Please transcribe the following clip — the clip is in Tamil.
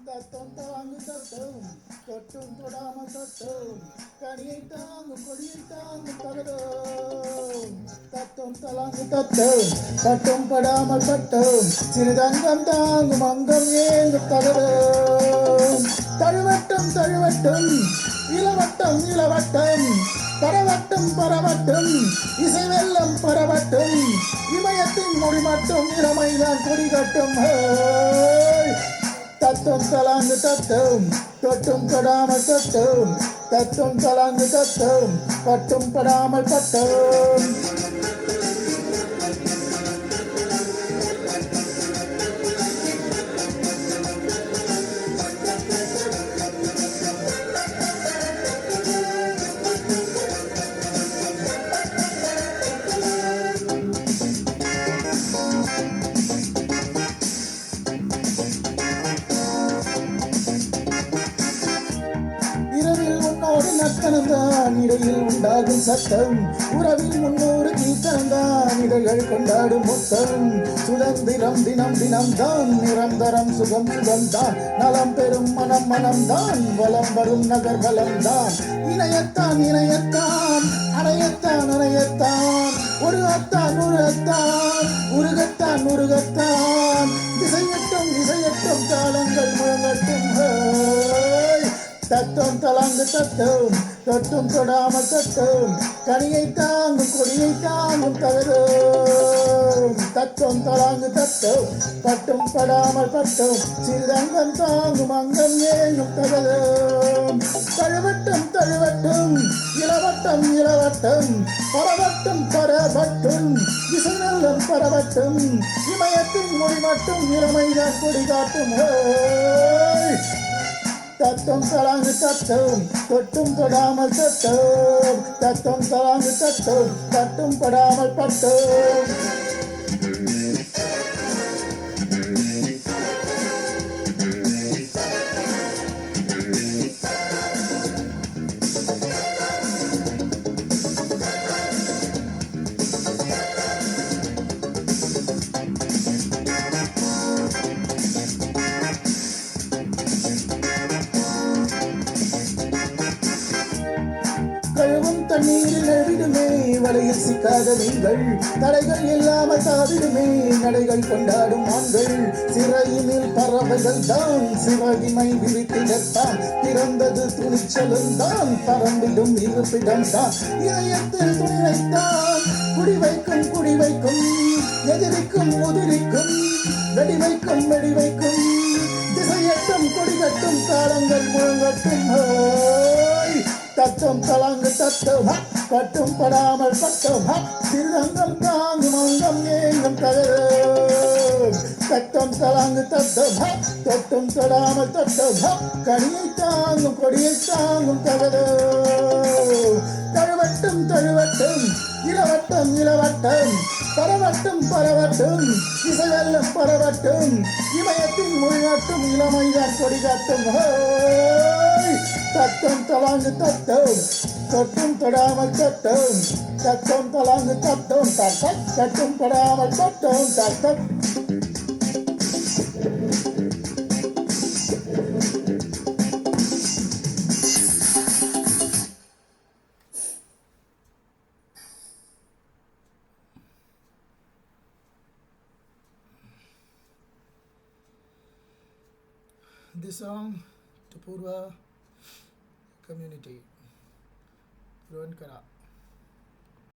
தத்தம் தாங்கு தத்தம் தொட்டும் தொடாமல் தத்தம் கனியை தாங்கும் கொடியை தாங்கும் தகதோம் தத்தம் தலாங்கு தத்தம் தட்டும் படாமல் பட்டம் சிறிதங்கம் தாங்கும் அங்கம் ஏங்கும் தகதோம் தழுவட்டம் தழுவட்டும் இளவட்டம் இளவட்டம் பரவட்டும் பரவட்டும் இசை வெள்ளம் பரவட்டும் இமயத்தின் மொழி மட்டும் இளமைதான் கொடிகட்டும் தத்தும் தலாங்கு தத்தும் தொட்டும் தொடாமல் தொட்டும் தத்தும் தலாங்கு தத்தும் பட்டும் படாமல் பட்டும் நக்கணந்தான் இடையில் உண்டாகும் சத்தம் உறவில் முன்னூறு கீர்த்தனந்தான் இதழ்கள் கொண்டாடும் மொத்தம் சுதந்திரம் தினம் தினம் தான் நிரந்தரம் சுகம் சுகம் தான் நலம் பெறும் மனம் மனம் தான் வலம் வரும் நகர்வலம் தான் இணையத்தான் இணையத்தான் அணையத்தான் அணையத்தான் ஒரு அத்தான் ஒரு அத்தான் உருகத்தான் உருகத்தான் திசையட்டும் இசையட்டும் காலங்கள் முழங்கட்டும் தத்தும் தலாங்கு தத்தும் தொட்டும் தொடாமல் தத்தும் கனியை தாங்கும் கொடியை தாங்கும் தகதோம் தத்துவம் தலாங்கு தத்தும் பட்டும் படாமல் பட்டும் சிறிதங்கம் தாங்கும் அங்கம் ஏங்கும் தகதோம் தழுவட்டும் தழுவட்டும் இளவட்டம் இளவட்டம் பரவட்டும் பரவட்டும் இசை நல்லம் பரவட்டும் இமயத்தின் மொழி மட்டும் இளமைதான் கொடி காட்டும் தத்தும் தலாங்கு தத்தும் தொட்டும் தொடாமல் தத்தும் தத்தும் தலாங்கு தத்தும் தட்டும் படாமல் பட்டும் கழுவும் தண்ணீரில் நழுவிடுமே வலையில் சிக்காத நீங்கள் தடைகள் இல்லாமல் தாவிடுமே நடைகள் கொண்டாடும் ஆண்கள் சிறையினில் பறவைகள் தான் சிறகிமை விரித்திடத்தான் பிறந்தது துணிச்சலும் தான் பறந்திடும் இருப்பிடம் தான் இதயத்தில் துணி வைத்தான் குடி வைக்கும் எதிரிக்கும் உதிரிக்கும் வெடி வைக்கும் திசையட்டும் கொடிகட்டும் காலங்கள் முழங்கட்டும் தத்தும் தலாங்கு தத்தும் பட்டும் படாமல் பட்டும் சிறுதங்கம் தாங்கும் அங்கம் ஏங்கும் தகரும் தத்தும் தலாங்கு தத்தும் தொட்டும் தொடாமல் தத்தும் கனியை தாங்கும் கொடியை தாங்கும் தகரும் தழுவட்டும் தழுவட்டும் இளவட்டம் இளவட்டம் பரவட்டும் பரவட்டும் இசை வெள்ளம் பரவட்டும் இமயத்தின் மொழியாட்டும் இளமைதான் கொடிகாட்டும் தத்தும் தலாங்கு தத்தும் தொட்டும் தொடாமல் தத்தும் தத்தும் தலாங்கு தத்தும் தத்தம் தட்டும் படாமல் தத்தும் தத்தம் This song to Purva community, Ruankara.